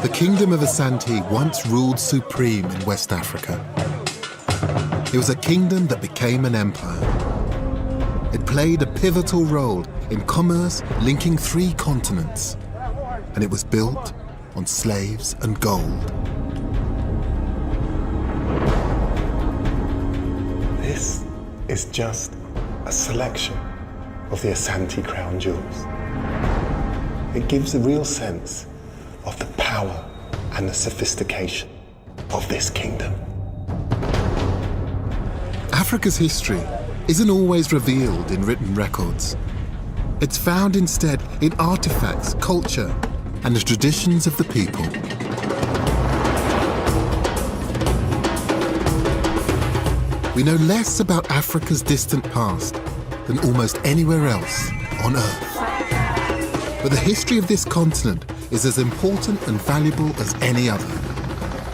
The kingdom of Asante once ruled supreme in West Africa. It was a kingdom that became an empire. It played a pivotal role in commerce linking 3 continents, and it was built on slaves and gold. This is just a selection of the Asante crown jewels. It gives a real sense of the power and the sophistication of this kingdom. Africa's history isn't always revealed in written records. It's found instead in artifacts, culture, and the traditions of the people. We know less about Africa's distant past than almost anywhere else on Earth. But the history of this continent is as important and valuable as any other.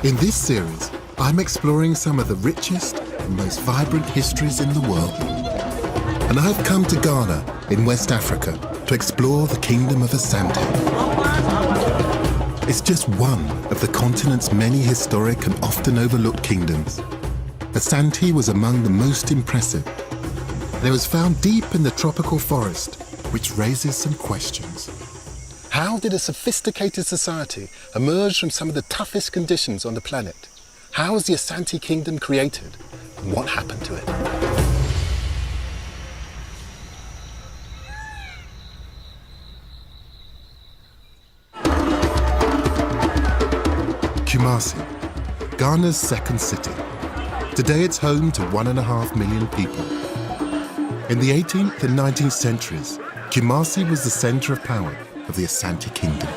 In this series, I'm exploring some of the richest and most vibrant histories in the world. And I've come to Ghana in West Africa to explore the kingdom of Asante. It's just one of the continent's many historic and often overlooked kingdoms. Asante was among the most impressive. It was found deep in the tropical forest, which raises some questions. How did a sophisticated society emerge from some of the toughest conditions on the planet? How was the Asante kingdom created? And what happened to it? Kumasi, Ghana's second city. Today it's home to 1.5 million people. In the 18th and 19th centuries, Kumasi was the center of power of the Asante kingdom.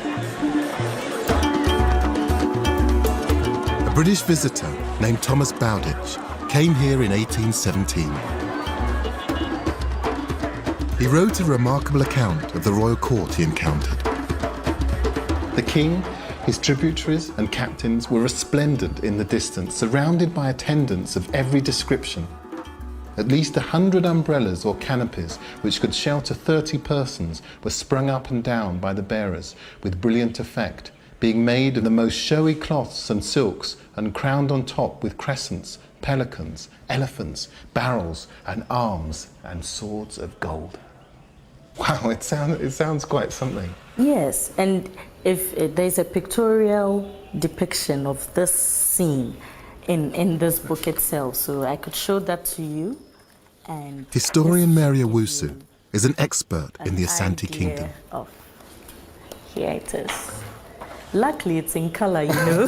A British visitor named Thomas Bowditch came here in 1817. He wrote a remarkable account of the royal court he encountered. The king, his tributaries and captains were resplendent in the distance, surrounded by attendants of every description. At least 100 umbrellas or canopies, which could shelter 30 persons, were sprung up and down by the bearers with brilliant effect, being made of the most showy cloths and silks and crowned on top with crescents, pelicans, elephants, barrels, and arms and swords of gold. Wow, it sounds quite something. Yes, and if there's a pictorial depiction of this scene in this book itself, so I could show that to you. And historian Mary Owusu is an expert in the Asante kingdom. Here it is. Luckily, it's in color, you know.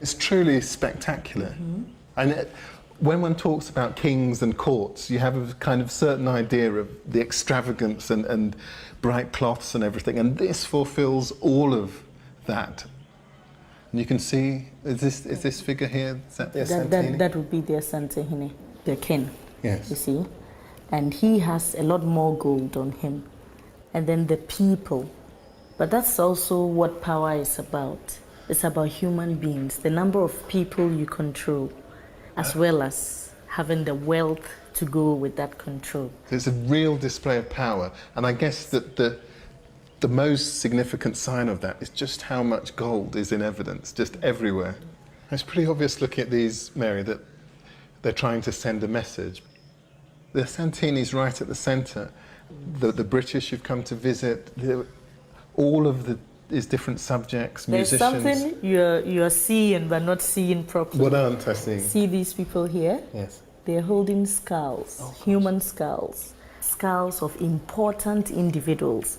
It's truly spectacular. Mm-hmm. And when one talks about kings and courts, you have a kind of certain idea of the extravagance and bright cloths and everything, and this fulfills all of that. And you can see, is this figure here, is that the Asante? That would be the Asante, the king. Yes. You see? And he has a lot more gold on him. And then the people. But that's also what power is about. It's about human beings, the number of people you control, as well as having the wealth to go with that control. It's a real display of power. And I guess that the most significant sign of that is just how much gold is in evidence, just everywhere. It's pretty obvious looking at these, Mary, that they're trying to send a message. The Asantini's right at the centre. The British you've come to visit, all of these different subjects, musicians. There's something you're seeing but not seeing properly. What aren't I seeing? See these people here? Yes. They're holding skulls, human skulls. Skulls of important individuals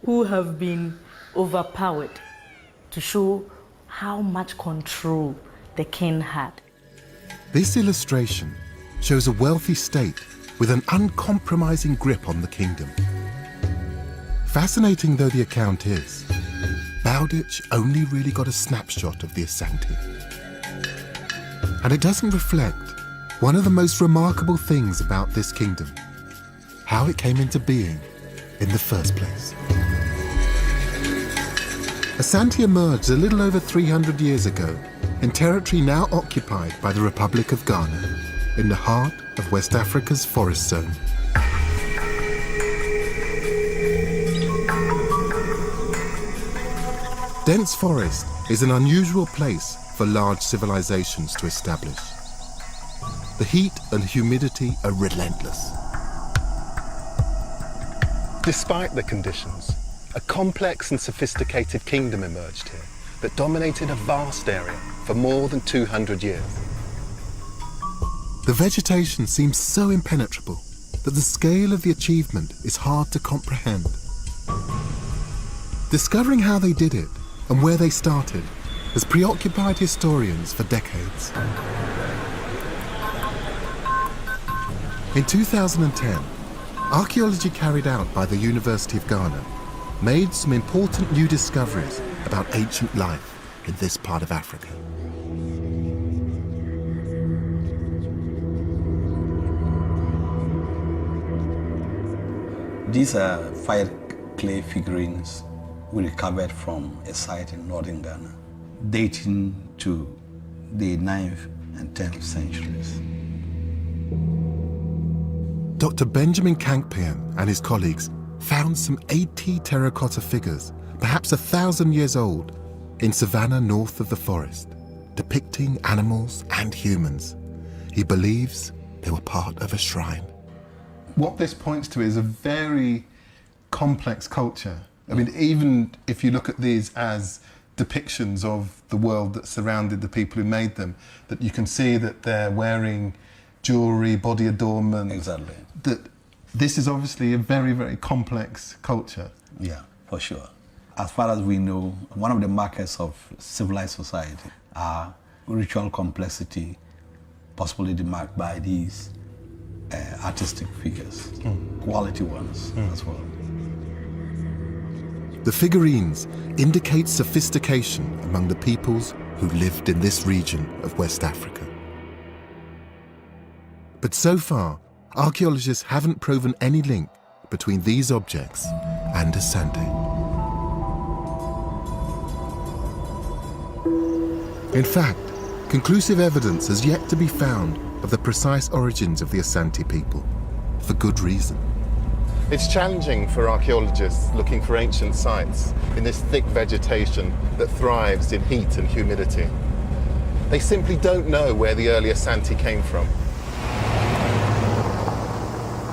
who have been overpowered to show how much control the king had. This illustration shows a wealthy state with an uncompromising grip on the kingdom. Fascinating though the account is, Bowditch only really got a snapshot of the Asante. And it doesn't reflect one of the most remarkable things about this kingdom, how it came into being in the first place. Asante emerged a little over 300 years ago in territory now occupied by the Republic of Ghana, in the heart of West Africa's forest zone. dense forest is an unusual place for large civilizations to establish. The heat and humidity are relentless. Despite the conditions, a complex and sophisticated kingdom emerged here that dominated a vast area for more than 200 years. The vegetation seems so impenetrable that the scale of the achievement is hard to comprehend. Discovering how they did it and where they started has preoccupied historians for decades. In 2010, archaeology carried out by the University of Ghana made some important new discoveries about ancient life in this part of Africa. These are 5 clay figurines we recovered from a site in northern Ghana, dating to the 9th and 10th centuries. Dr. Benjamin Kankpian and his colleagues found some 80 terracotta figures, perhaps 1,000 years old, in savannah north of the forest, depicting animals and humans. He believes they were part of a shrine. What this points to is a very complex culture. I mean, even if you look at these as depictions of the world that surrounded the people who made them, that you can see that they're wearing jewelry, body adornment. Exactly. That this is obviously a very, very complex culture. Yeah, for sure. As far as we know, one of the markers of civilized society are ritual complexity, possibly marked by these artistic figures, quality ones as well. The figurines indicate sophistication among the peoples who lived in this region of West Africa. But so far, archaeologists haven't proven any link between these objects and Asante. In fact, conclusive evidence has yet to be found of the precise origins of the Asante people, for good reason. It's challenging for archaeologists looking for ancient sites in this thick vegetation that thrives in heat and humidity. They simply don't know where the early Asante came from.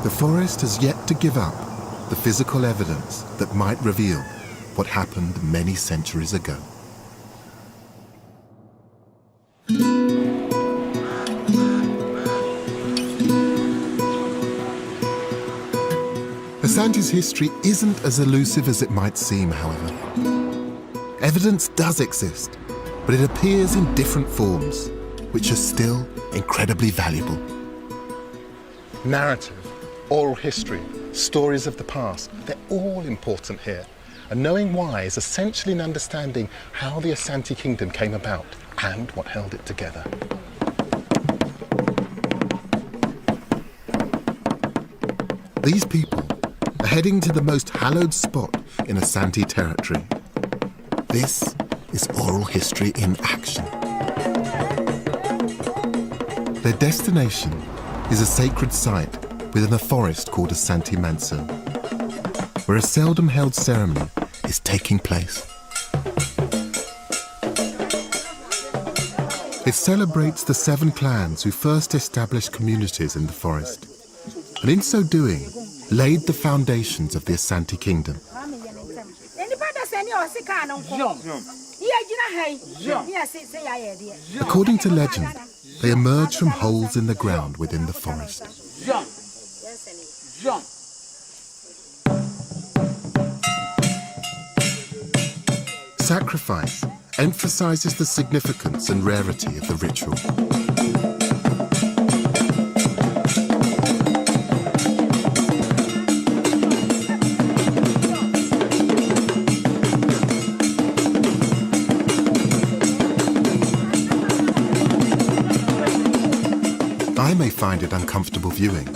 The forest has yet to give up the physical evidence that might reveal what happened many centuries ago. Asante's history isn't as elusive as it might seem, however. Evidence does exist, but it appears in different forms, which are still incredibly valuable. Narrative, oral history, stories of the past, they're all important here. And knowing why is essentially an understanding how the Asante Kingdom came about and what held it together. These people are heading to the most hallowed spot in Asante territory. This is oral history in action. Their destination is a sacred site within a forest called Asante Manso, where a seldom held ceremony is taking place. It celebrates the 7 clans who first established communities in the forest, and in so doing, laid the foundations of the Asante Kingdom. According to legend, they emerged from holes in the ground within the forest. Sacrifice emphasizes the significance and rarity of the ritual. I may find it uncomfortable viewing,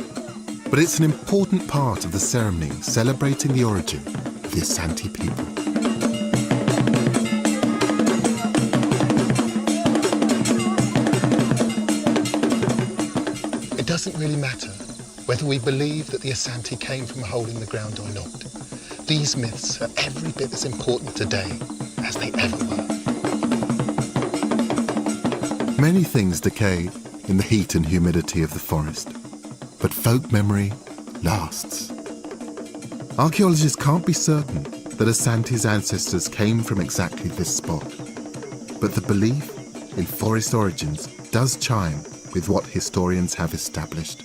but it's an important part of the ceremony celebrating the origin of the Asante people. It doesn't really matter whether we believe that the Asante came from a hole in the ground or not. These myths are every bit as important today as they ever were. Many things decay in the heat and humidity of the forest, but folk memory lasts. Archaeologists can't be certain that Asante's ancestors came from exactly this spot, but the belief in forest origins does chime with what historians have established.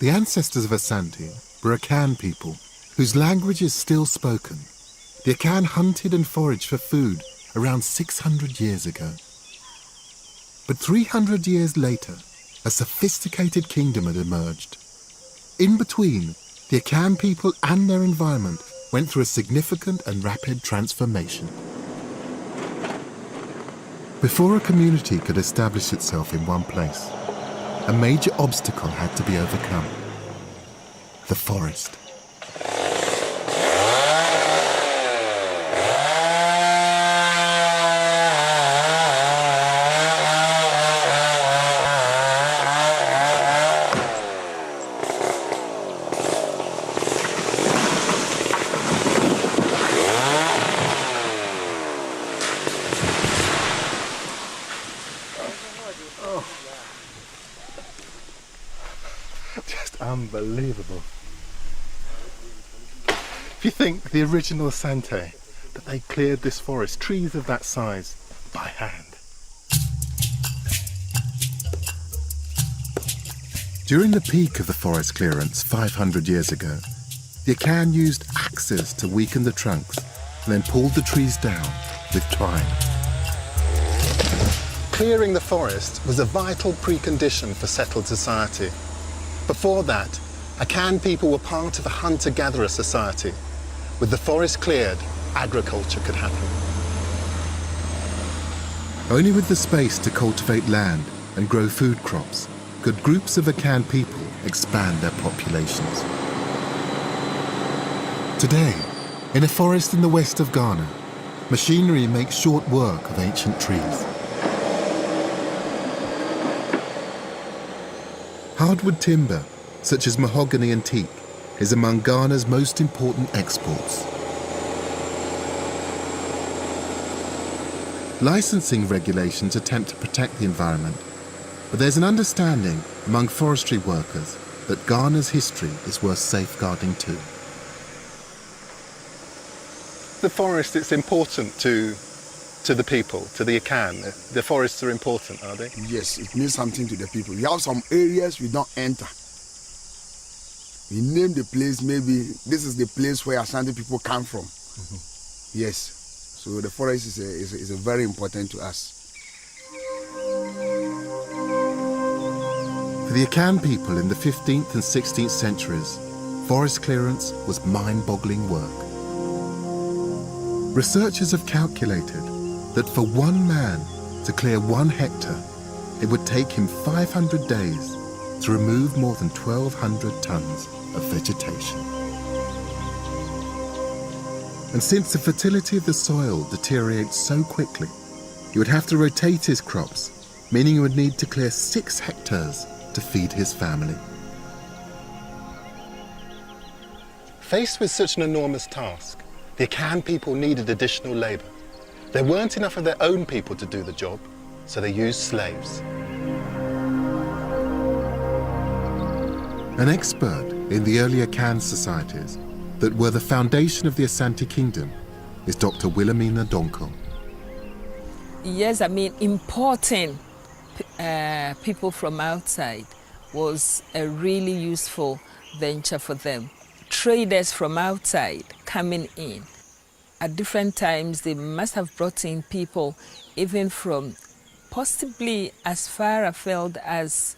The ancestors of Asante were Akan people whose language is still spoken. The Akan hunted and foraged for food around 600 years ago. But 300 years later, a sophisticated kingdom had emerged. In between, the Akan people and their environment went through a significant and rapid transformation. Before a community could establish itself in one place, a major obstacle had to be overcome: the forest. Just unbelievable. If you think the original Asante, that they cleared this forest, trees of that size, by hand. During the peak of the forest clearance 500 years ago, the Akan used axes to weaken the trunks and then pulled the trees down with twine. Clearing the forest was a vital precondition for settled society. Before that, Akan people were part of a hunter-gatherer society. With the forest cleared, agriculture could happen. Only with the space to cultivate land and grow food crops could groups of Akan people expand their populations. Today, in a forest in the west of Ghana, machinery makes short work of ancient trees. Hardwood timber, such as mahogany and teak, is among Ghana's most important exports. Licensing regulations attempt to protect the environment, but there's an understanding among forestry workers that Ghana's history is worth safeguarding too. The forest, it's important to the people, to the Akan. The forests are important, are they? Yes, it means something to the people. We have some areas we don't enter. We name the place, maybe this is the place where Asante people come from. Yes, so the forest is a very important to us. For the Akan people in the 15th and 16th centuries, forest clearance was mind-boggling work. Researchers have calculated that for one man to clear 1 hectare, it would take him 500 days to remove more than 1,200 tons of vegetation. And since the fertility of the soil deteriorates so quickly, he would have to rotate his crops, meaning he would need to clear 6 hectares to feed his family. Faced with such an enormous task, the Akan people needed additional labour. There weren't enough of their own people to do the job, so they used slaves. An expert in the early Akan societies that were the foundation of the Asante Kingdom is Dr. Wilhelmina Donko. Yes, I mean, importing people from outside was a really useful venture for them. Traders from outside coming in. At different times, they must have brought in people even from possibly as far afield as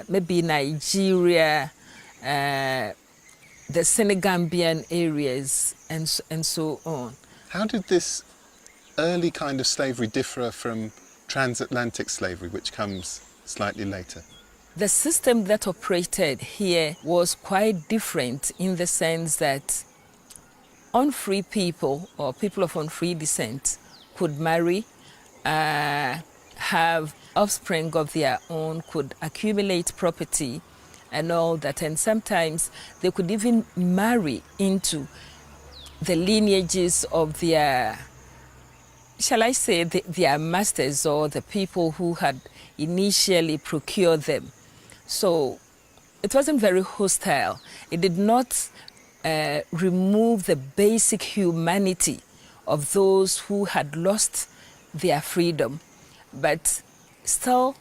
maybe Nigeria, the Senegambian areas, and so on. How did this early kind of slavery differ from transatlantic slavery, which comes slightly later? The system that operated here was quite different in the sense that unfree people or people of unfree descent could marry, have offspring of their own, could accumulate property and all that. And sometimes they could even marry into the lineages of their, shall I say, their masters or the people who had initially procured them. So it wasn't very hostile. It did not remove the basic humanity of those who had lost their freedom. But still,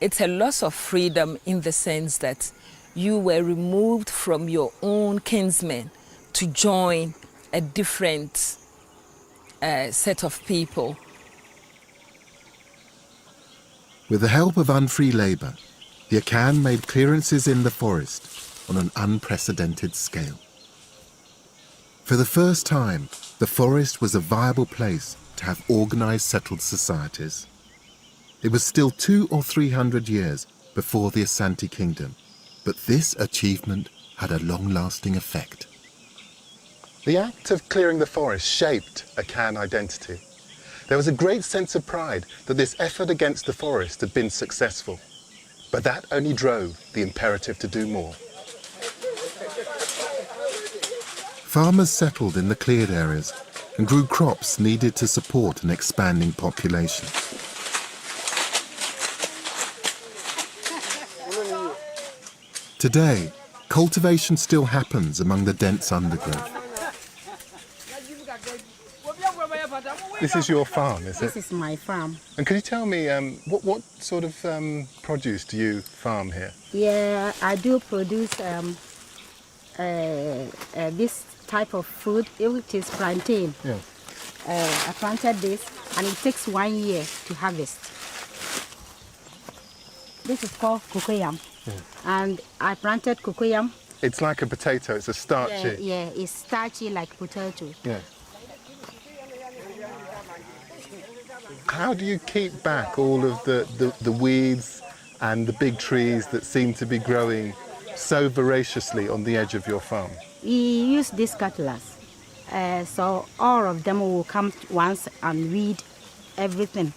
it's a loss of freedom in the sense that you were removed from your own kinsmen to join a different set of people. With the help of unfree labour, the Akan made clearances in the forest on an unprecedented scale. For the first time, the forest was a viable place to have organised settled societies. It was still 200 or 300 years before the Asante kingdom, but this achievement had a long-lasting effect. The act of clearing the forest shaped Akan identity. There was a great sense of pride that this effort against the forest had been successful, but that only drove the imperative to do more. Farmers settled in the cleared areas and grew crops needed to support an expanding population. Today, cultivation still happens among the dense undergrowth. This is your farm, is it? This is my farm. And can you tell me what sort of produce do you farm here? Yeah, I do produce this type of food, which is plantain. Yeah. I planted this, and it takes 1 year to harvest. This is called cocoyam, and I planted cocoyam. It's like a potato, it's a starchy. Yeah, it's starchy like potato. Yeah. How do you keep back all of the weeds and the big trees that seem to be growing so voraciously on the edge of your farm? We use this cutlass, so all of them will come once and weed everything.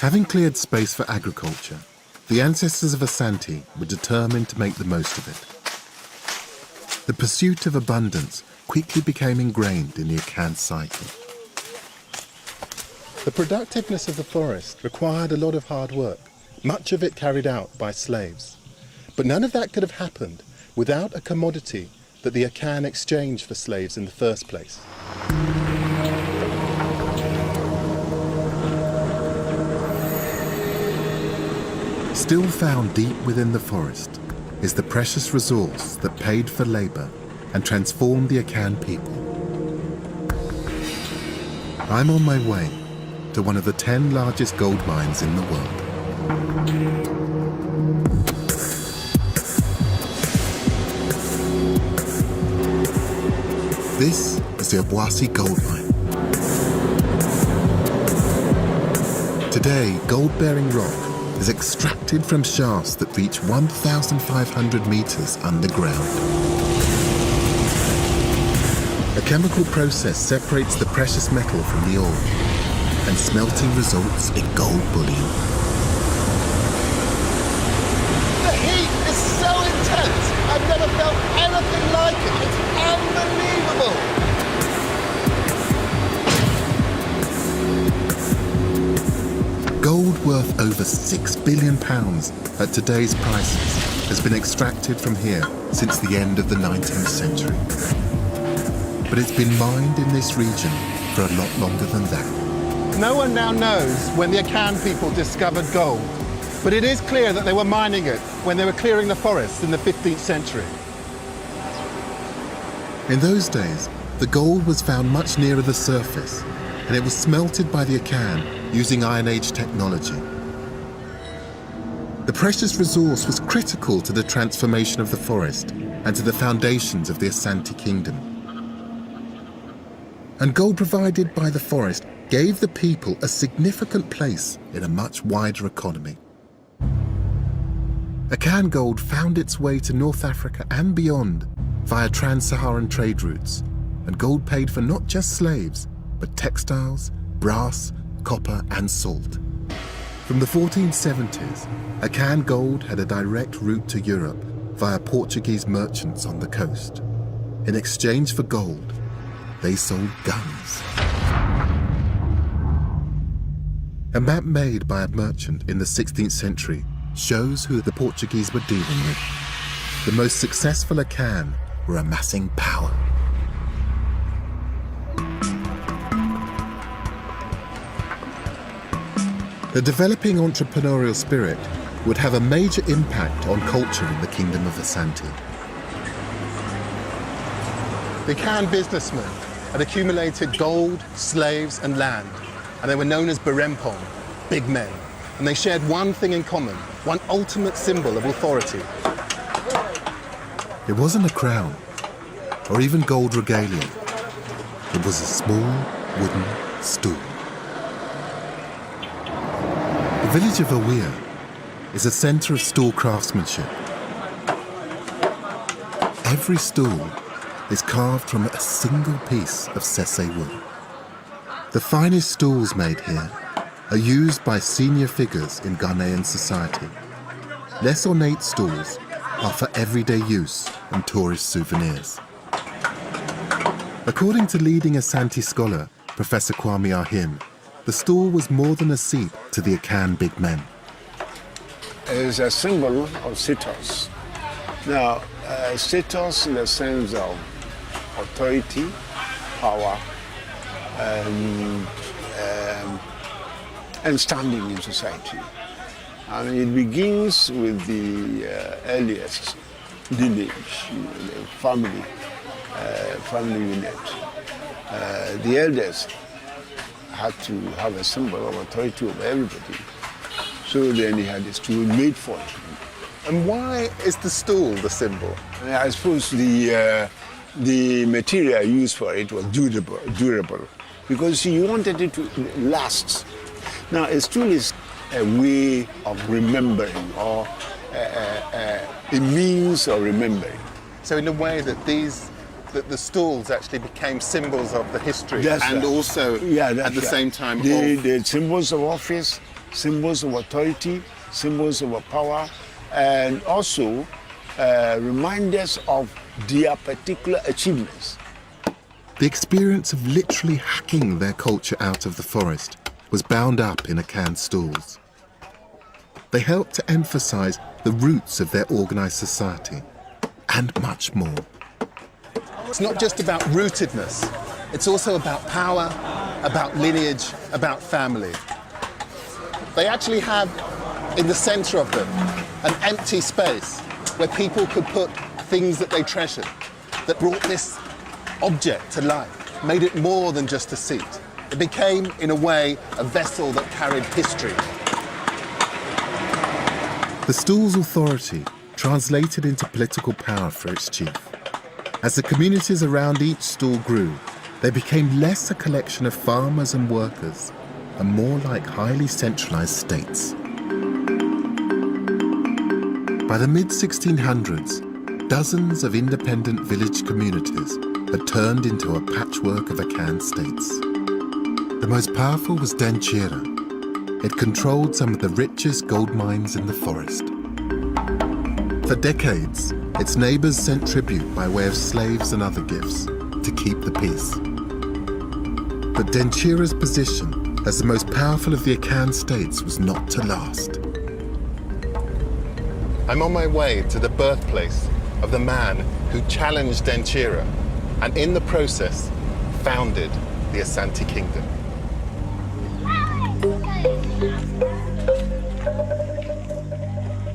Having cleared space for agriculture, the ancestors of Asante were determined to make the most of it. The pursuit of abundance quickly became ingrained in the Akan psyche. The productiveness of the forest required a lot of hard work, much of it carried out by slaves. But none of that could have happened without a commodity that the Akan exchanged for slaves in the first place. Still found deep within the forest is the precious resource that paid for labour and transformed the Akan people. I'm on my way to one of the 10 largest gold mines in the world. This is the Obuasi gold mine. Today, gold-bearing rock is extracted from shafts that reach 1,500 meters underground. A chemical process separates the precious metal from the ore, and smelting results in gold bullion. The heat is so intense! I've never felt anything like it! It's unbelievable! Gold worth over £6 billion at today's prices has been extracted from here since the end of the 19th century. But it's been mined in this region for a lot longer than that. No one now knows when the Akan people discovered gold, but it is clear that they were mining it when they were clearing the forests in the 15th century. In those days, the gold was found much nearer the surface, and it was smelted by the Akan using Iron Age technology. The precious resource was critical to the transformation of the forest and to the foundations of the Asante kingdom. And gold provided by the forest gave the people a significant place in a much wider economy. Akan gold found its way to North Africa and beyond via trans-Saharan trade routes, and gold paid for not just slaves, but textiles, brass, copper and salt. From the 1470s, Akan gold had a direct route to Europe via Portuguese merchants on the coast. In exchange for gold, they sold guns. A map made by a merchant in the 16th century shows who the Portuguese were dealing with. The most successful Akan were amassing power. The developing entrepreneurial spirit would have a major impact on culture in the Kingdom of Asante. The Akan businessmen had accumulated gold, slaves, and land, and they were known as Berempong, big men. And they shared one thing in common, one ultimate symbol of authority. It wasn't a crown, or even gold regalia. It was a small wooden stool. The village of Awia is a centre of stool craftsmanship. Every stool is carved from a single piece of sese wood. The finest stools made here are used by senior figures in Ghanaian society. Less ornate stools are for everyday use and tourist souvenirs. According to leading Asante scholar Professor Kwame Ahim, the stool was more than a seat to the Akan big men. It is a symbol of status. Now, status in the sense of authority, power, and standing in society. And it begins with the earliest lineage, the family unit. The elders had to have a symbol of authority over everybody. So then he had a stool made for him. And why is the stool the symbol? I suppose the material used for it was durable because he wanted it to last. Now, a stool is a way of remembering or a means of remembering. So in a way that the stools actually became symbols of the history. That's and right. also at the same time the symbols of office, symbols of authority, symbols of power, and also reminders of their particular achievements. The experience of literally hacking their culture out of the forest was bound up in Akan stools. They helped to emphasize the roots of their organized society and much more. It's not just about rootedness, it's also about power, about lineage, about family. They actually have, in the center of them, an empty space where people could put things that they treasured, that brought this object to life, made it more than just a seat. It became, in a way, a vessel that carried history. The stool's authority translated into political power for its chief. As the communities around each stool grew, they became less a collection of farmers and workers and more like highly centralized states. By the mid-1600s, dozens of independent village communities had turned into a patchwork of Akan states. The most powerful was Denchira. It controlled some of the richest gold mines in the forest. For decades, its neighbors sent tribute by way of slaves and other gifts to keep the peace. But Denchira's position as the most powerful of the Akan states was not to last. I'm on my way to the birthplace of the man who challenged Denchira and in the process founded the Asante Kingdom.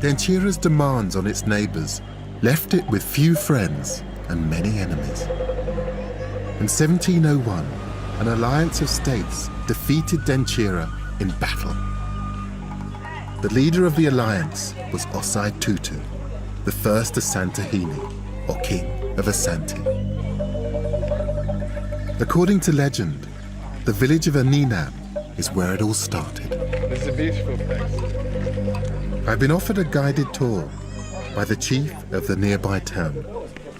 Denchira's demands on its neighbors left it with few friends and many enemies. In 1701, an alliance of states defeated Denchira in battle. The leader of the alliance was Osai Tutu, the first Asantehene, or king of Asante. According to legend, the village of Aninam is where it all started. This is a beautiful place. I've been offered a guided tour by the chief of the nearby town.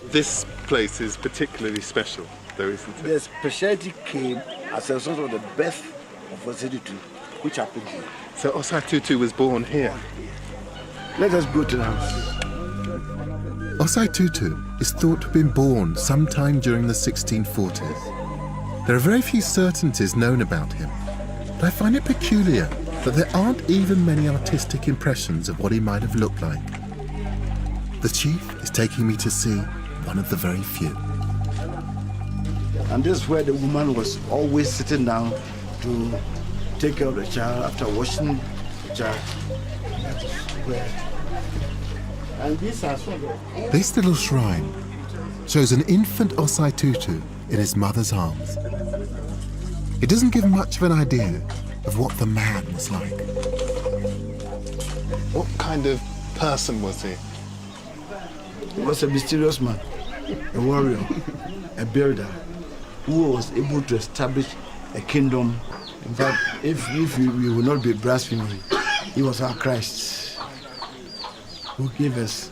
This place is particularly special, though, isn't it? The specialty came as a result of the birth of Osei Tutu, which happened here. So Osai Tutu was born here. Let us go to the house. Osei Tutu is thought to have been born sometime during the 1640s. There are very few certainties known about him, but I find it peculiar that there aren't even many artistic impressions of what he might have looked like. The chief is taking me to see one of the very few. And this is where the woman was always sitting down to take care of the child after washing the child. That is where. And this as well. This little shrine shows an infant Osei Tutu in his mother's arms. It doesn't give much of an idea of what the man was like. What kind of person was he? He was a mysterious man, a warrior, a builder, who was able to establish a kingdom. In fact, if we will not be blaspheming, he was our Christ, who gave us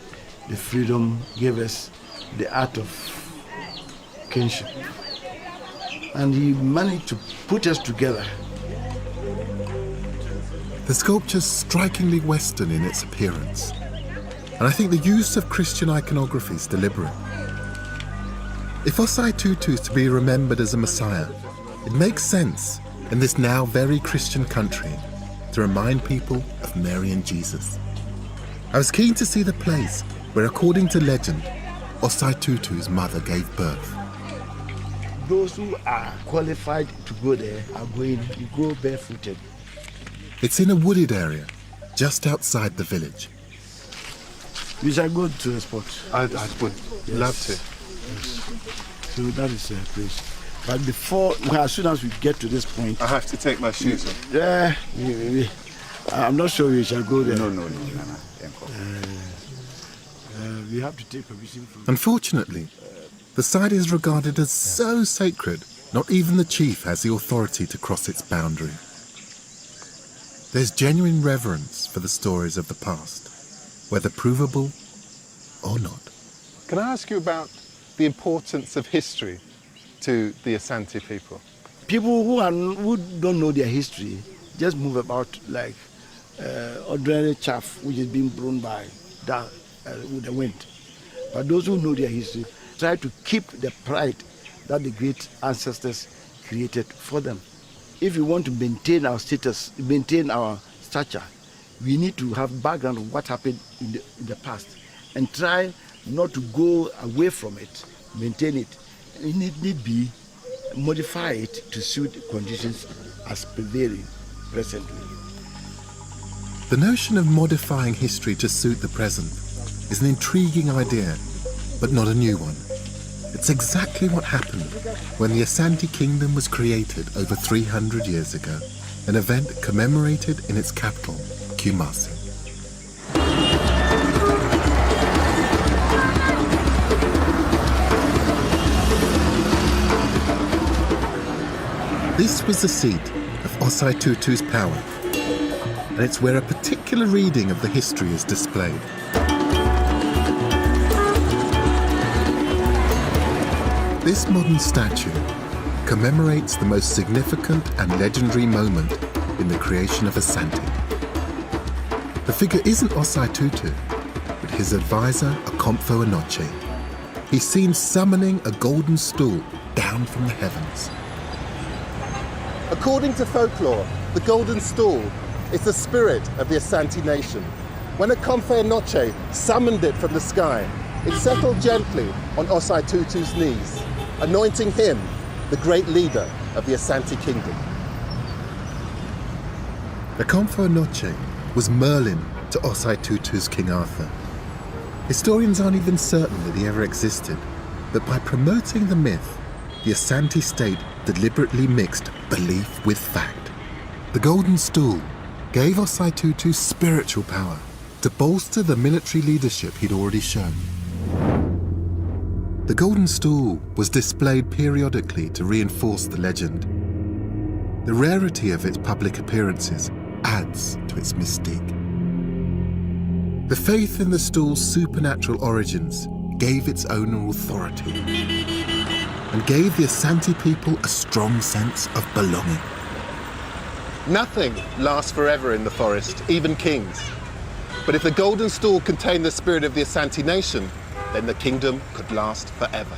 the freedom, gave us the art of kingship. And he managed to put us together. The sculpture's strikingly Western in its appearance, and I think the use of Christian iconography is deliberate. If Osei Tutu is to be remembered as a Messiah, it makes sense in this now very Christian country to remind people of Mary and Jesus. I was keen to see the place where, according to legend, Osei Tutu's mother gave birth. Those who are qualified to go there are going to go barefooted. It's in a wooded area, just outside the village. We shall go to the spot. I would love to. Yes. So that is a place. But before, as soon as we get to this point, I have to take my shoes off. Yeah, I'm not sure we shall go there. No. We have to take permission from. Unfortunately, the site is regarded as so sacred, not even the chief has the authority to cross its boundary. There's genuine reverence for the stories of the past, whether provable or not. Can I ask you about the importance of history to the Asante people? People who don't know their history just move about like ordinary chaff which is being blown by with the wind. But those who know their history try to keep the pride that the great ancestors created for them. If we want to maintain our status, maintain our stature, we need to have background of what happened in the past and try not to go away from it, maintain it. It need be modify it to suit conditions as prevailing presently. The notion of modifying history to suit the present is an intriguing idea, but not a new one. It's exactly what happened when the Asante Kingdom was created over 300 years ago, an event commemorated in its capital, Kumasi. This was the seat of Osei Tutu's power, and it's where a particular reading of the history is displayed. This modern statue commemorates the most significant and legendary moment in the creation of Asante. The figure isn't Osei Tutu, but his advisor, Akomfo Anoche. He's seen summoning a golden stool down from the heavens. According to folklore, the golden stool is the spirit of the Asante nation. When Akomfo Anoche summoned it from the sky, it settled gently on Osei Tutu's knees, anointing him the great leader of the Asante Kingdom. Akomfo Anoche was Merlin to Osei Tutu's King Arthur. Historians aren't even certain that he ever existed, but by promoting the myth, the Asante state deliberately mixed belief with fact. The golden stool gave Osei Tutu spiritual power to bolster the military leadership he'd already shown. The golden stool was displayed periodically to reinforce the legend. The rarity of its public appearances adds to its mystique. The faith in the stool's supernatural origins gave its owner authority and gave the Asante people a strong sense of belonging. Nothing lasts forever in the forest, even kings. But if the golden stool contained the spirit of the Asante nation, then the kingdom could last forever.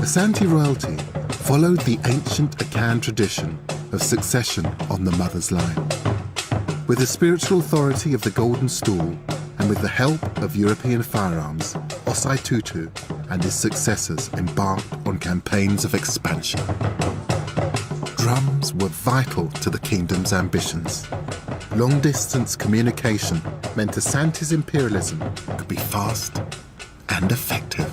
Asante royalty followed the ancient Akan tradition of succession on the mother's line. With the spiritual authority of the Golden Stool and with the help of European firearms, Osei Tutu and his successors embarked on campaigns of expansion. Drums were vital to the kingdom's ambitions. Long-distance communication meant Asante's imperialism could be fast and effective.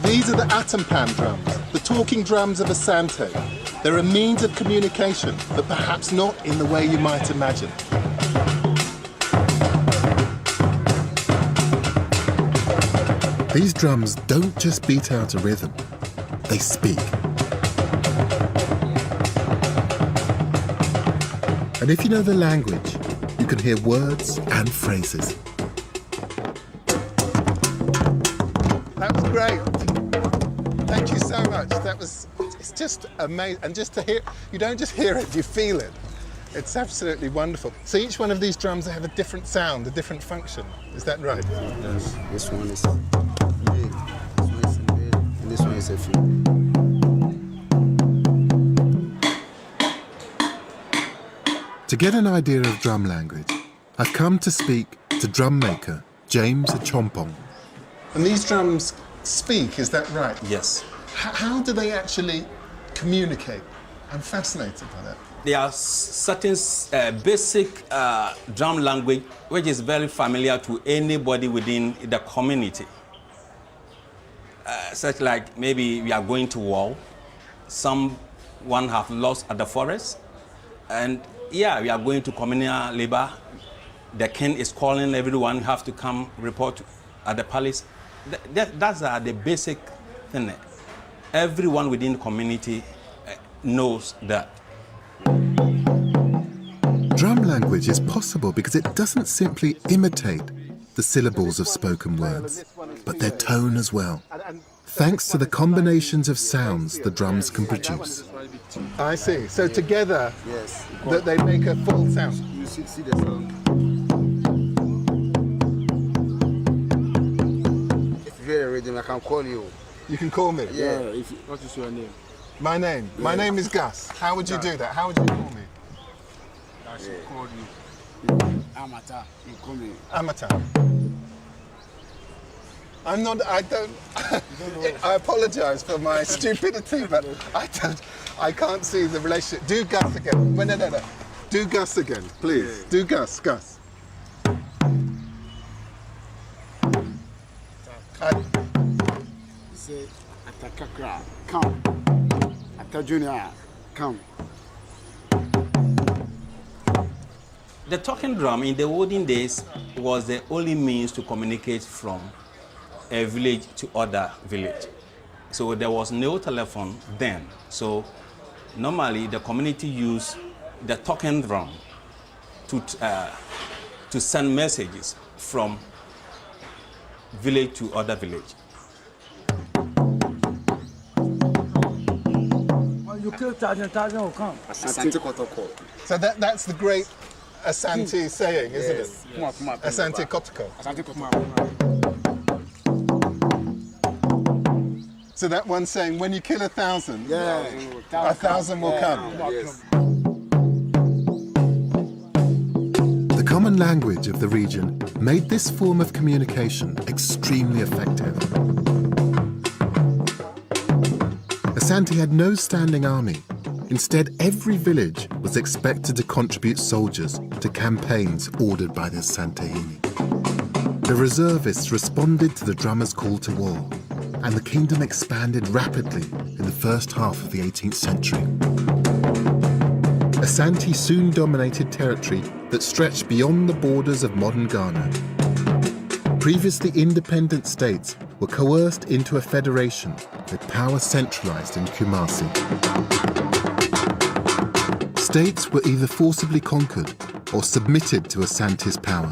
These are the Atampan drums, the talking drums of Asante. They're a means of communication, but perhaps not in the way you might imagine. These drums don't just beat out a rhythm, they speak. And if you know the language, you can hear words and phrases. That was great. Thank you so much. It's just amazing. And just to hear, you don't just hear it, you feel it. It's absolutely wonderful. So each one of these drums, they have a different sound, a different function. Is that right? Yes. This one is big, this one is big, and this one is a few. To get an idea of drum language, I've come to speak to drum maker James Achompong. And these drums speak, is that right? Yes. How do they actually communicate? I'm fascinated by that. There are certain basic drum language which is very familiar to anybody within the community. Such like maybe we are going to war, someone have lost at the forest, and yeah, we are going to communal labor. The king is calling everyone, have to come report at the palace. That's the basic thing. Everyone within the community knows that. Drum language is possible because it doesn't simply imitate the syllables of spoken words, but their tone as well, thanks to the combinations of sounds the drums can produce. I see. So together, Yes. that they make a full sound. You see the sound. If you hear the rhythm, I can call you. You can call me. Yeah. What is your name? My name. My name is Gus. How would you do that? How would you call me? I should call you. Amata. You call me. Amateur. I'm not. I don't. I apologise for my stupidity, but I can't see the relationship. Do Gus again. No. Do Gus again, please. Do Gus. Say Atakakra. Come. Ata Junior. Come. The talking drum in the olden days was the only means to communicate from a village to other village. So there was no telephone then. So normally the community used the talking drum to send messages from village to other village. When you kill Tarzan will come. Asante Kotoko. So that's the great Asante saying, isn't it? Come on. Asante Kotoko. Asante Kotoko. So that one saying, when you kill 1,000, Yeah. 1,000 will come. Yes. The common language of the region made this form of communication extremely effective. Asante had no standing army. Instead, every village was expected to contribute soldiers to campaigns ordered by the Asantehene. The reservists responded to the drummers' call to war, and the kingdom expanded rapidly in the first half of the 18th century. Asante soon dominated territory that stretched beyond the borders of modern Ghana. Previously independent states were coerced into a federation with power centralized in Kumasi. States were either forcibly conquered or submitted to Asante's power.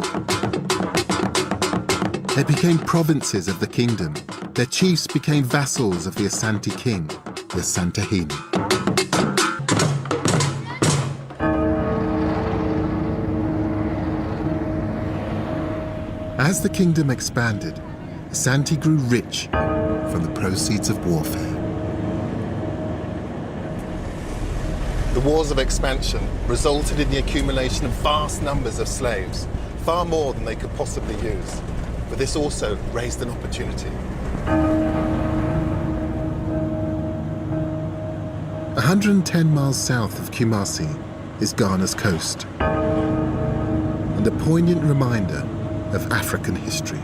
They became provinces of the kingdom. Their chiefs became vassals of the Asante king, the Asante. As the kingdom expanded, Asante grew rich from the proceeds of warfare. The wars of expansion resulted in the accumulation of vast numbers of slaves, far more than they could possibly use. But this also raised an opportunity. 110 miles south of Kumasi is Ghana's coast, and a poignant reminder of African history.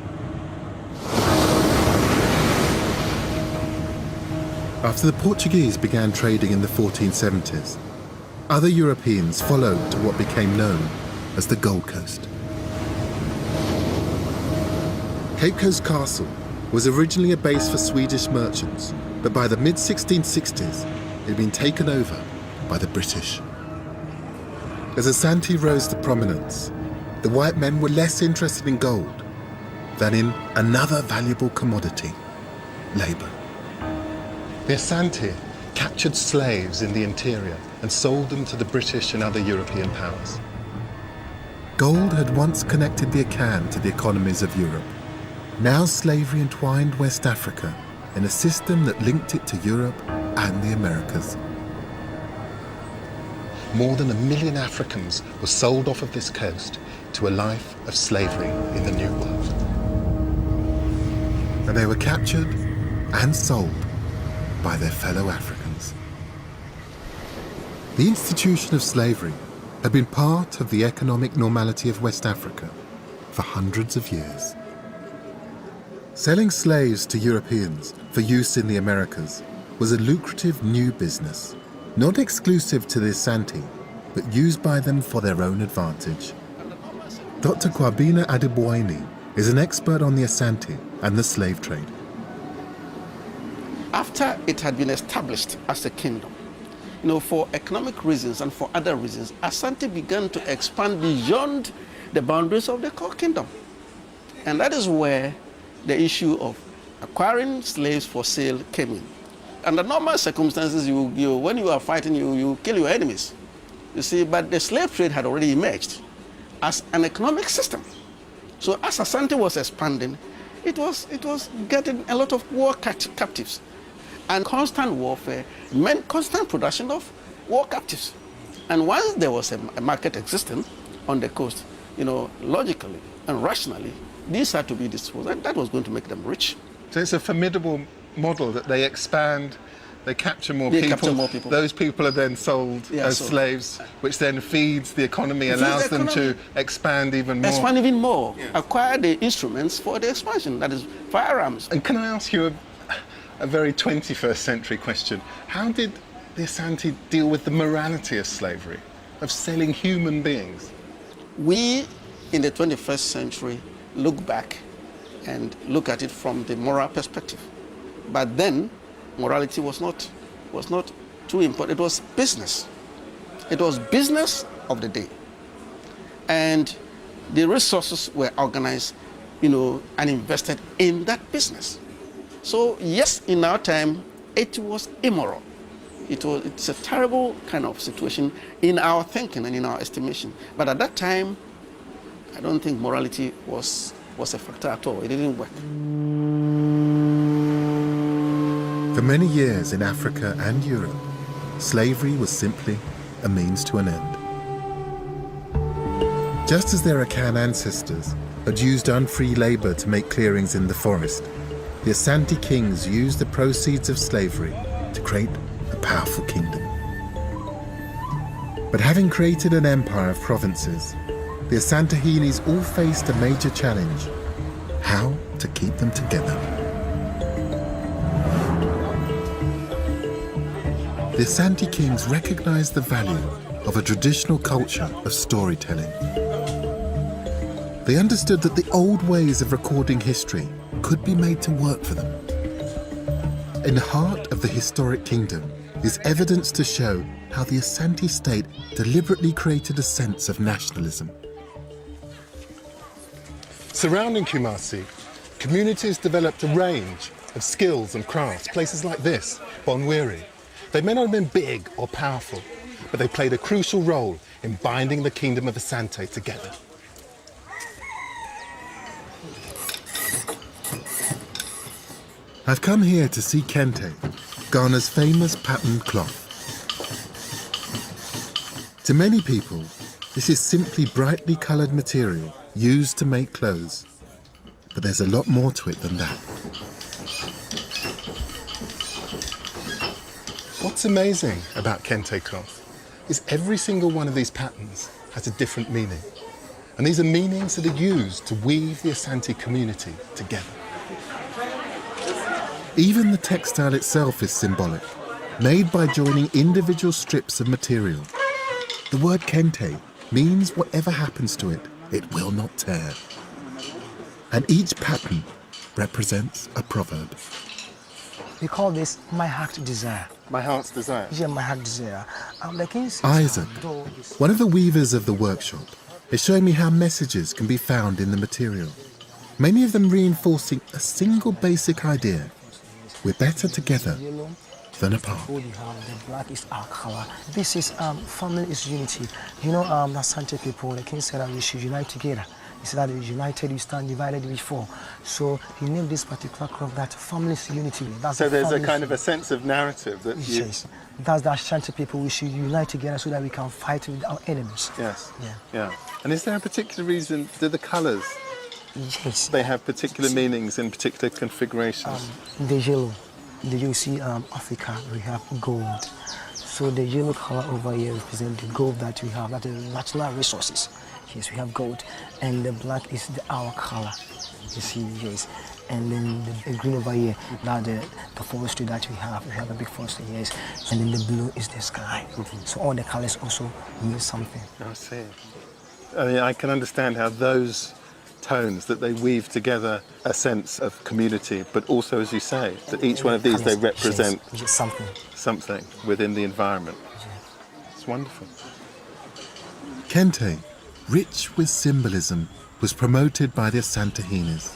After the Portuguese began trading in the 1470s, other Europeans followed to what became known as the Gold Coast. Cape Coast Castle was originally a base for Swedish merchants, but by the mid-1660s, it had been taken over by the British. As Asante rose to prominence, the white men were less interested in gold than in another valuable commodity, labor. The Asante captured slaves in the interior and sold them to the British and other European powers. Gold had once connected the Akan to the economies of Europe. Now slavery entwined West Africa in a system that linked it to Europe and the Americas. More than 1 million Africans were sold off of this coast to a life of slavery in the New World. And they were captured and sold by their fellow Africans. The institution of slavery had been part of the economic normality of West Africa for hundreds of years. Selling slaves to Europeans for use in the Americas was a lucrative new business, not exclusive to the Asante, but used by them for their own advantage. Dr. Kwabena Adeboini is an expert on the Asante and the slave trade. After it had been established as a kingdom, for economic reasons and for other reasons, Asante began to expand beyond the boundaries of the core kingdom. And that is where the issue of acquiring slaves for sale came in. Under normal circumstances, when you are fighting, you kill your enemies. You see, but the slave trade had already emerged as an economic system. So as Asante was expanding, it was getting a lot of war captives. And constant warfare meant constant production of war captives. And once there was a market existing on the coast, logically and rationally, these had to be disposed, and that was going to make them rich. So it's a formidable model that they expand, they capture more people. Those people are then sold as slaves, which then feeds the economy, allows them to expand even more. Expand even more, acquire the instruments for the expansion, that is firearms. And can I ask you a very 21st century question? How did the Asante deal with the morality of slavery, of selling human beings? We, in the 21st century, look back and look at it from the moral perspective. But then, morality was not too important. It was business. It was business of the day. And the resources were organized, and invested in that business. So yes, in our time, it was immoral. It's a terrible kind of situation in our thinking and in our estimation. But at that time, I don't think morality was a factor at all. It didn't work. For many years in Africa and Europe, slavery was simply a means to an end. Just as their Akan ancestors had used unfree labor to make clearings in the forest, the Asante kings used the proceeds of slavery to create a powerful kingdom. But having created an empire of provinces, the Asantehinis all faced a major challenge: how to keep them together. The Asante kings recognized the value of a traditional culture of storytelling. They understood that the old ways of recording history could be made to work for them. In the heart of the historic kingdom is evidence to show how the Asante state deliberately created a sense of nationalism. Surrounding Kumasi, communities developed a range of skills and crafts. Places like this, Bonwiri, They may not have been big or powerful, but they played a crucial role in binding the kingdom of Asante together. I've come here to see kente, Ghana's famous patterned cloth. To many people, this is simply brightly coloured material used to make clothes. But there's a lot more to it than that. What's amazing about kente cloth is every single one of these patterns has a different meaning. And these are meanings that are used to weave the Asante community together. Even the textile itself is symbolic, made by joining individual strips of material. The word kente means whatever happens to it, it will not tear. And each pattern represents a proverb. We call this my heart desire. My heart's desire? Yeah, my heart desire. Isaac, one of the weavers of the workshop, is showing me how messages can be found in the material. Many of them reinforcing a single basic idea. We're better together than apart. The black is our color. This is family is unity. You know, the Asante people, the king said that we should unite together. He said that united we stand, divided we fall. So he named this particular cloth that family is unity. So there's a kind of a sense of narrative that you... Yes. That's the Asante people. We should unite together so that we can fight with our enemies. Yes. Yeah. Yeah. And is there a particular reason, do the colours, yes, they have particular meanings in particular configurations? The yellow. You see Africa, we have gold. So the yellow color over here represents the gold that we have, that is natural resources. Yes, we have gold. And the black is our color. You see, yes. And then the green over here, now the forestry that we have a big forestry, yes. And then the blue is the sky. So all the colors also mean something. I see. I mean, I can understand how those tones, that they weave together a sense of community, but also, as you say, that each one of these, they represent something within the environment. It's wonderful. Kente, rich with symbolism, was promoted by the Asantehines.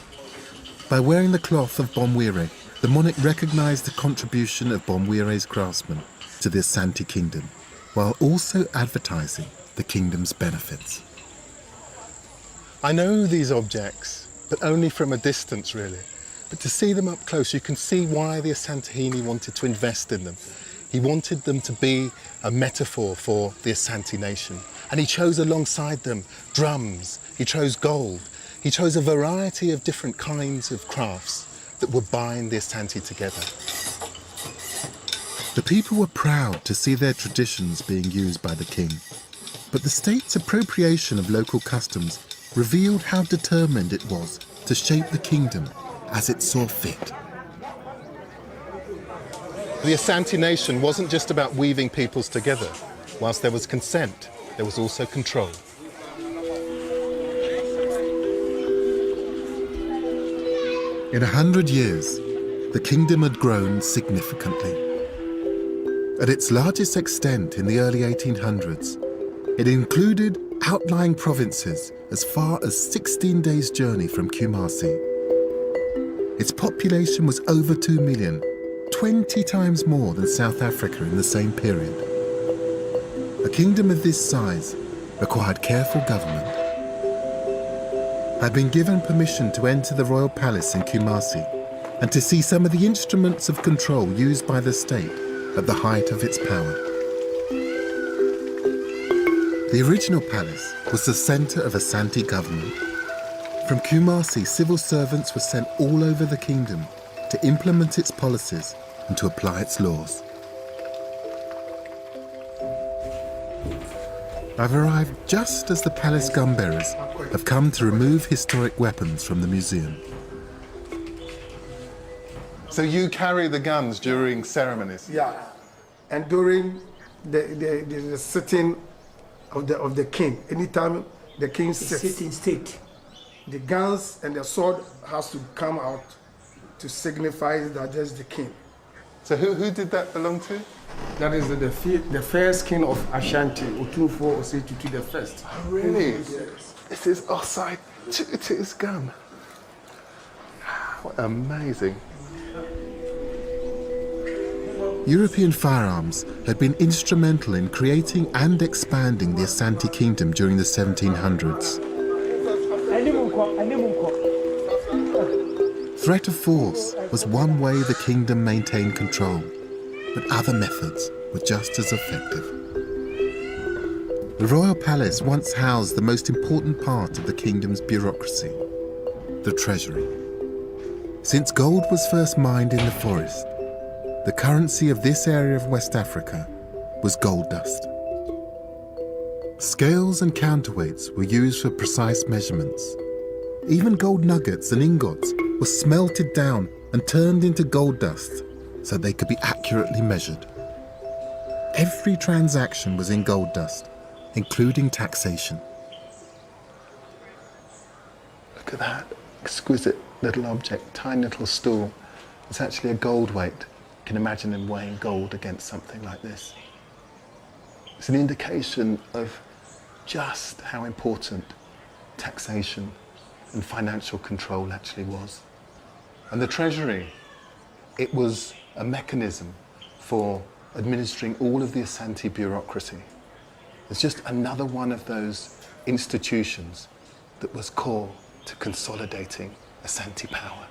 By wearing the cloth of Bomwire, the monarch recognized the contribution of Bomwire's craftsmen to the Asante kingdom, while also advertising the kingdom's benefits. I know these objects, but only from a distance, really. But to see them up close, you can see why the Asantehene wanted to invest in them. He wanted them to be a metaphor for the Asante nation. And he chose alongside them drums, he chose gold, he chose a variety of different kinds of crafts that would bind the Asante together. The people were proud to see their traditions being used by the king. But the state's appropriation of local customs revealed how determined it was to shape the kingdom as it saw fit. The Asante nation wasn't just about weaving peoples together. Whilst there was consent, there was also control. In 100 years, the kingdom had grown significantly. At its largest extent in the early 1800s, it included outlying provinces as far as 16 days' journey from Kumasi. Its population was over 2 million, 20 times more than South Africa in the same period. A kingdom of this size required careful government. I'd been given permission to enter the royal palace in Kumasi and to see some of the instruments of control used by the state at the height of its power. The original palace was the centre of Asante government. From Kumasi, civil servants were sent all over the kingdom to implement its policies and to apply its laws. I've arrived just as the palace gunbearers have come to remove historic weapons from the museum. So you carry the guns during ceremonies? Yeah, and during the sitting of the king, anytime the king sits, the guns and the sword has to come out to signify that there's the king. So who did that belong to? That is the first king of Ashanti, Otunfo Osetutu the first. Oh, really? Yes. This is Osai Tutu's gun. What amazing. European firearms had been instrumental in creating and expanding the Asante Kingdom during the 1700s. Threat of force was one way the kingdom maintained control, but other methods were just as effective. The royal palace once housed the most important part of the kingdom's bureaucracy, the treasury. Since gold was first mined in the forest, the currency of this area of West Africa was gold dust. Scales and counterweights were used for precise measurements. Even gold nuggets and ingots were smelted down and turned into gold dust so they could be accurately measured. Every transaction was in gold dust, including taxation. Look at that exquisite little object, tiny little stool. It's actually a gold weight. You can imagine him weighing gold against something like this. It's an indication of just how important taxation and financial control actually was. And the treasury, it was a mechanism for administering all of the Asante bureaucracy. It's just another one of those institutions that was core to consolidating Asante power.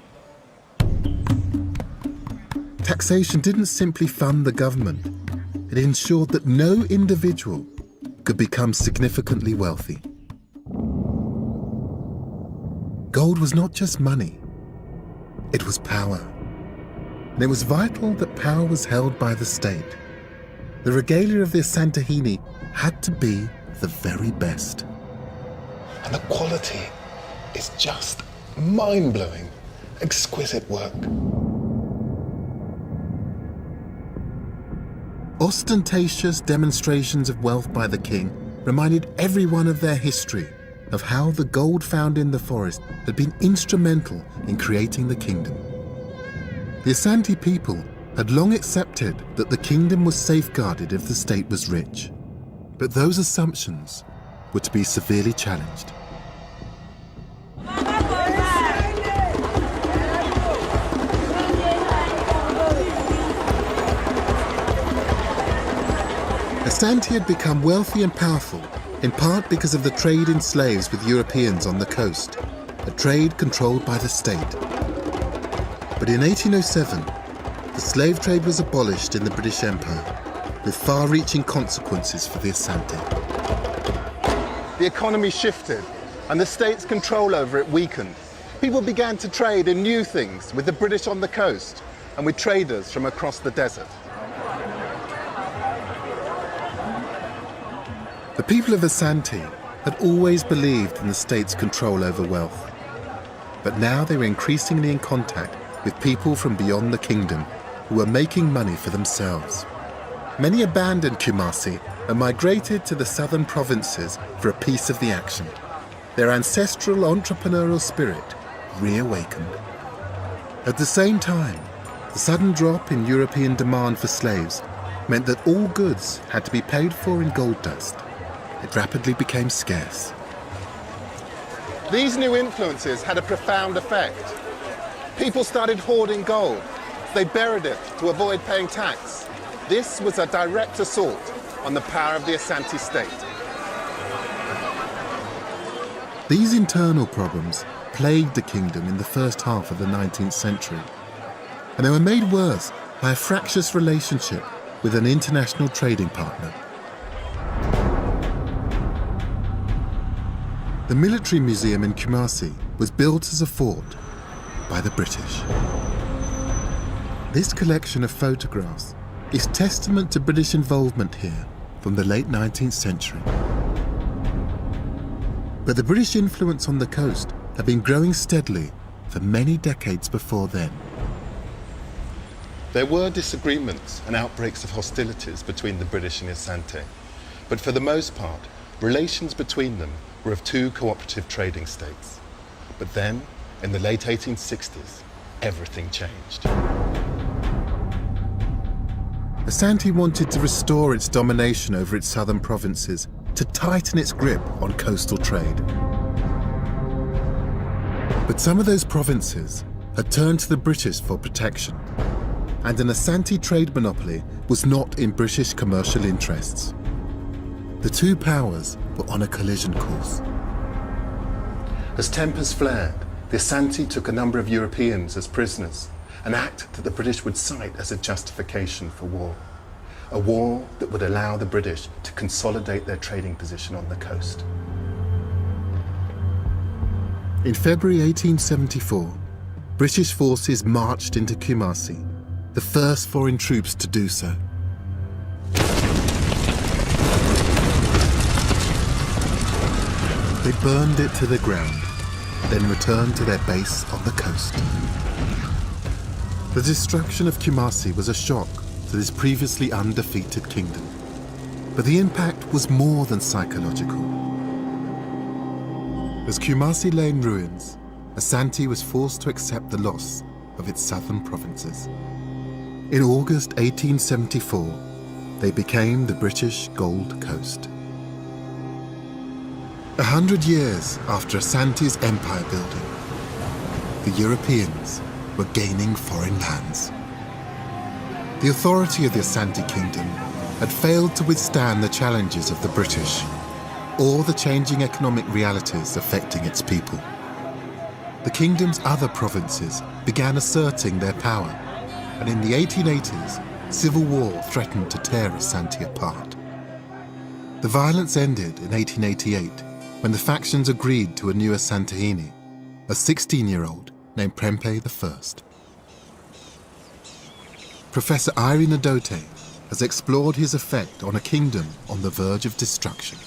Taxation didn't simply fund the government, it ensured that no individual could become significantly wealthy. Gold was not just money, it was power. And it was vital that power was held by the state. The regalia of the Asantehene had to be the very best. And the quality is just mind-blowing, exquisite work. Ostentatious demonstrations of wealth by the king reminded everyone of their history, of how the gold found in the forest had been instrumental in creating the kingdom. The Asante people had long accepted that the kingdom was safeguarded if the state was rich, but those assumptions were to be severely challenged. Asante had become wealthy and powerful, in part because of the trade in slaves with Europeans on the coast, a trade controlled by the state. But in 1807, the slave trade was abolished in the British Empire, with far-reaching consequences for the Asante. The economy shifted, and the state's control over it weakened. People began to trade in new things with the British on the coast and with traders from across the desert. The people of Asante had always believed in the state's control over wealth, but now they were increasingly in contact with people from beyond the kingdom who were making money for themselves. Many abandoned Kumasi and migrated to the southern provinces for a piece of the action. Their ancestral entrepreneurial spirit reawakened. At the same time, the sudden drop in European demand for slaves meant that all goods had to be paid for in gold dust. It rapidly became scarce. These new influences had a profound effect. People started hoarding gold. They buried it to avoid paying tax. This was a direct assault on the power of the Asante state. These internal problems plagued the kingdom in the first half of the 19th century, and they were made worse by a fractious relationship with an international trading partner. The military museum in Kumasi was built as a fort by the British. This collection of photographs is testament to British involvement here from the late 19th century. But the British influence on the coast had been growing steadily for many decades before then. There were disagreements and outbreaks of hostilities between the British and Asante, but for the most part, relations between them were of two cooperative trading states. But then, in the late 1860s, everything changed. Asante wanted to restore its domination over its southern provinces, to tighten its grip on coastal trade. But some of those provinces had turned to the British for protection. and an Asante trade monopoly was not in British commercial interests. The two powers were on a collision course. As tempers flared, the Asante took a number of Europeans as prisoners, an act that the British would cite as a justification for war. A war that would allow the British to consolidate their trading position on the coast. In February 1874, British forces marched into Kumasi, the first foreign troops to do so. They burned it to the ground, then returned to their base on the coast. The destruction of Kumasi was a shock to this previously undefeated kingdom. But the impact was more than psychological. As Kumasi lay in ruins, Asante was forced to accept the loss of its southern provinces. In August 1874, they became the British Gold Coast. 100 years after Asante's empire building, the Europeans were gaining foreign lands. The authority of the Asante Kingdom had failed to withstand the challenges of the British or the changing economic realities affecting its people. The kingdom's other provinces began asserting their power, and in the 1880s, civil war threatened to tear Asante apart. The violence ended in 1888 when the factions agreed to a new Asantehene, a 16-year-old named Prempeh I. Professor Irene Adote has explored his effect on a kingdom on the verge of destruction.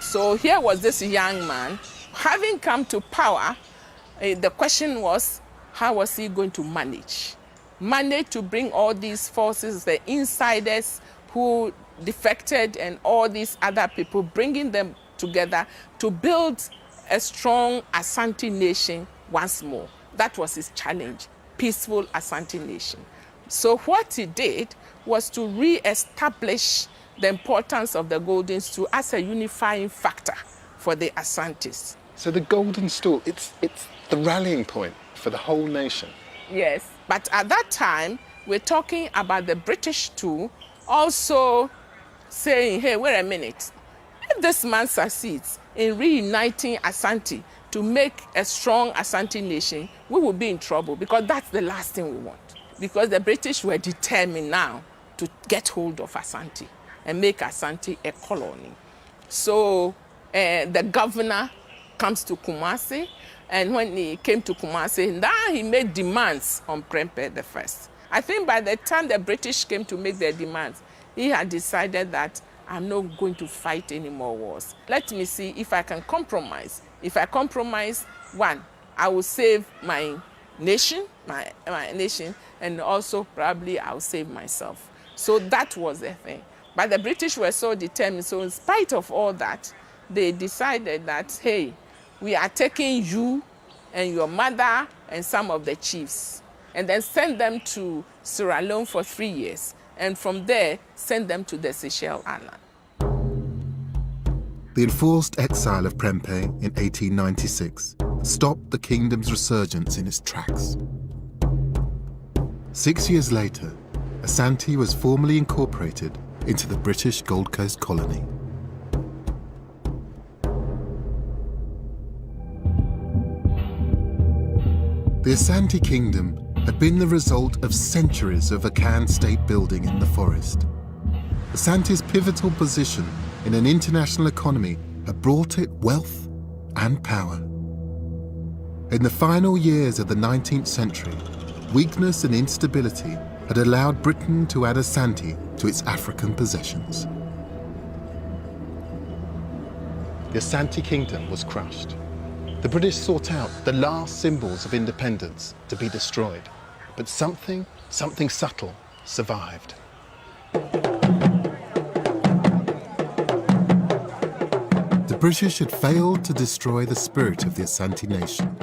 So here was this young man, having come to power, the question was, how was he going to manage? Manage to bring all these forces, the insiders who defected and all these other people, bringing them together to build a strong Asante nation once more. That was his challenge, peaceful Asante nation. So what he did was to re-establish the importance of the golden stool as a unifying factor for the Asantes. So the golden stool, it's the rallying point for the whole nation. Yes, but at that time, we're talking about the British too, also saying, hey, wait a minute. If this man succeeds in reuniting Asante to make a strong Asante nation, we will be in trouble because that's the last thing we want. Because the British were determined now to get hold of Asante and make Asante a colony. So the governor comes to Kumasi, and when he came to Kumasi, now he made demands on Prempeh I. I think by the time the British came to make their demands, he had decided that I'm not going to fight any more wars. Let me see if I can compromise. If I compromise, one, I will save my nation, my nation, and also probably I'll save myself. So that was the thing. But the British were so determined. So in spite of all that, they decided that, hey, we are taking you and your mother and some of the chiefs, and then send them to Sierra Leone for 3 years. And from there, send them to the Seychelles Island. The enforced exile of Prempeh in 1896 stopped the kingdom's resurgence in its tracks. 6 years later, Asante was formally incorporated into the British Gold Coast colony. The Asante Kingdom had been the result of centuries of Akan state building in the forest. Asante's pivotal position in an international economy had brought it wealth and power. In the final years of the 19th century, weakness and instability had allowed Britain to add Asante to its African possessions. The Asante Kingdom was crushed. The British sought out the last symbols of independence to be destroyed, but something subtle survived. The British had failed to destroy the spirit of the Asante nation,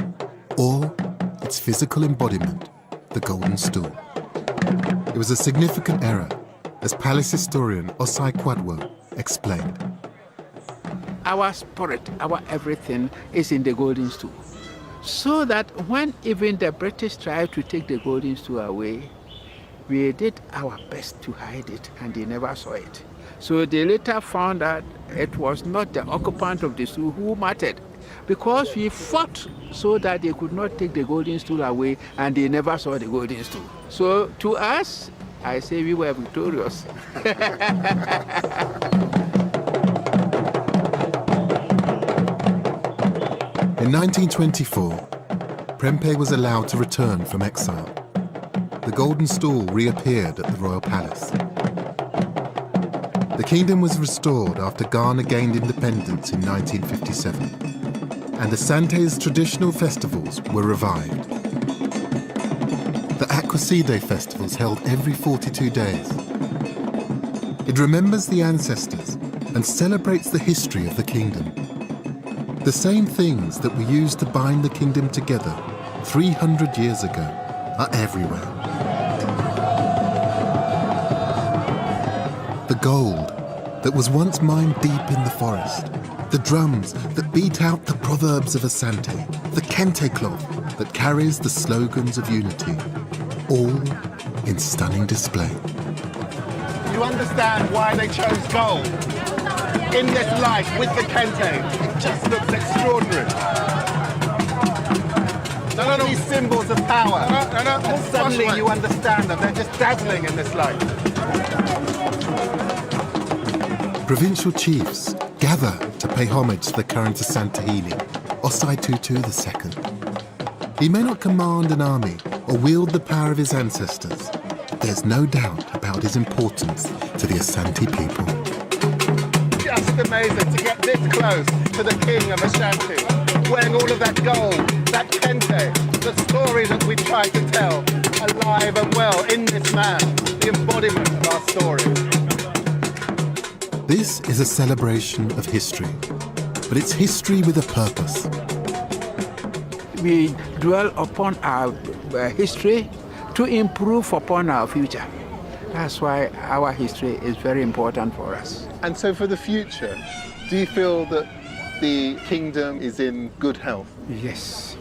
or its physical embodiment, the golden stool. It was a significant error, as palace historian Osai Kwadwo explained. Our spirit, our everything is in the golden stool. So that when even the British tried to take the golden stool away, We did our best to hide it, and they never saw it. So they later found that it was not the occupant of the stool who mattered, because we fought so that they could not take the golden stool away, and they never saw the golden stool. So to us, I say we were victorious. In 1924, Prempeh was allowed to return from exile. The golden stool reappeared at the royal palace. The kingdom was restored after Ghana gained independence in 1957, and Asante's traditional festivals were revived. The Akweside festivals held every 42 days. It remembers the ancestors and celebrates the history of the kingdom. The same things that were used to bind the kingdom together 300 years ago are everywhere. The gold that was once mined deep in the forest, the drums that beat out the proverbs of Asante, the kente cloth that carries the slogans of unity, all in stunning display. You understand why they chose gold in this light with the kente? It just looks extraordinary. None of these symbols of power. And suddenly you understand them. They're just dazzling in this light. Provincial chiefs gather to pay homage to the current Asantehene, Osai Tutu II. He may not command an army or wield the power of his ancestors, but there's no doubt about his importance to the Asante people. Just amazing to get this close to the king of Ashanti, wearing all of that gold, that kente, the story that we tried to tell, alive and well in this man, the embodiment of our story. This is a celebration of history, but it's history with a purpose. We dwell upon our history to improve upon our future. That's why our history is very important for us. And so for the future, do you feel that the kingdom is in good health? Yes.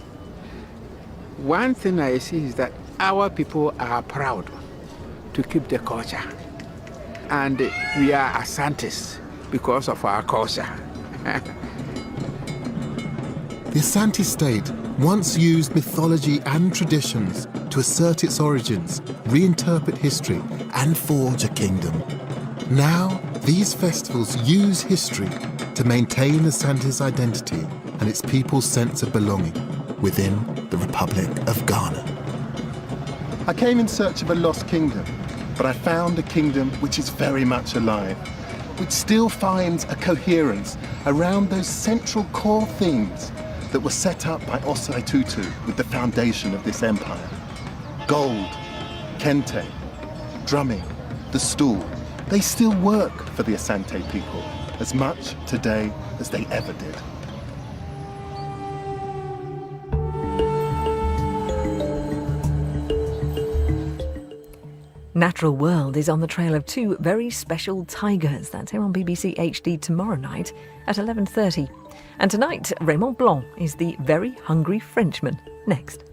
One thing I see is that our people are proud to keep the culture. And we are Asantes because of our culture. The Asante state once used mythology and traditions to assert its origins, reinterpret history, and forge a kingdom. Now, these festivals use history to maintain Asante's identity and its people's sense of belonging within the Republic of Ghana. I came in search of a lost kingdom, but I found a kingdom which is very much alive, which still finds a coherence around those central core themes that were set up by Osai Tutu with the foundation of this empire. Gold, kente, drumming, the stool, they still work for the Asante people as much today as they ever did. Natural World is on the trail of two very special tigers. That's here on BBC HD tomorrow night at 11:30. And tonight, Raymond Blanc is the Very Hungry Frenchman. Next.